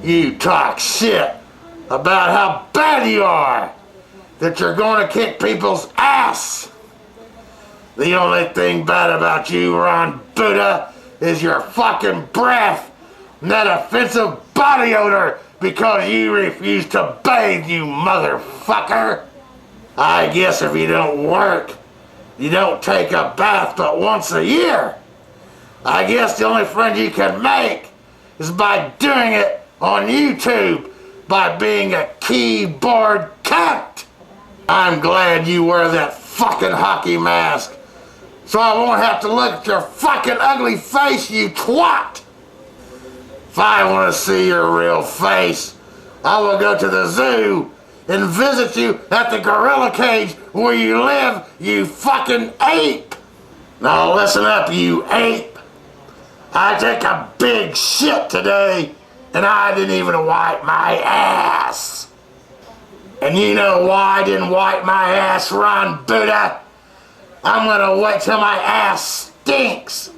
You talk shit about how bad you are, that you're going to kick people's ass. The only thing bad about you, Ron Buddha, is your fucking breath and that offensive body odor because you refuse to bathe, you motherfucker. I guess if you don't work, you don't take a bath but once a year. I guess the only friend you can make is by doing it on YouTube, by being a keyboard cunt. I'm glad you wear that fucking hockey mask, so I won't have to look at your fucking ugly face, you twat. If I want to see your real face, I will go to the zoo and visit you at the gorilla cage where you live, you fucking ape. Now listen up, you ape. I took a big shit today, and I didn't even wipe my ass. And you know why I didn't wipe my ass, Ron Buddha? I'm gonna wait till my ass stinks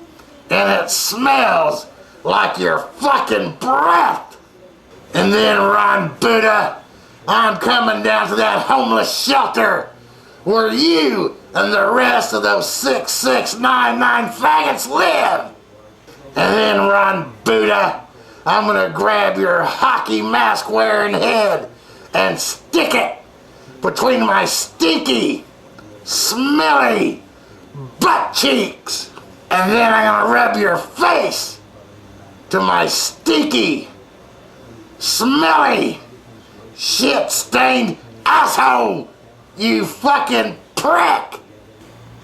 and it smells like your fucking breath. And then, Ron Buddha, I'm coming down to that homeless shelter where you and the rest of those 6699 faggots live. And then, Ron Buddha, I'm gonna grab your hockey mask wearing head and stick it between my stinky, smelly butt cheeks. And then I'm gonna rub your face to my stinky, smelly, shit-stained asshole, you fucking prick.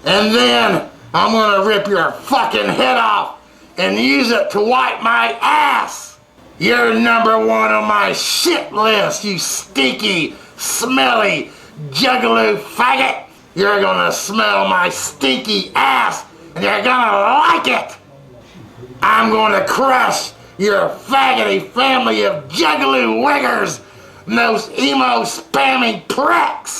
And then I'm gonna rip your fucking head off and use it to wipe my ass. You're number one on my shit list, you stinky, smelly, juggaloo faggot. You're gonna smell my stinky ass and you're gonna like it. I'm gonna crush your faggoty family of juggaloo wiggers and those emo spamming pricks.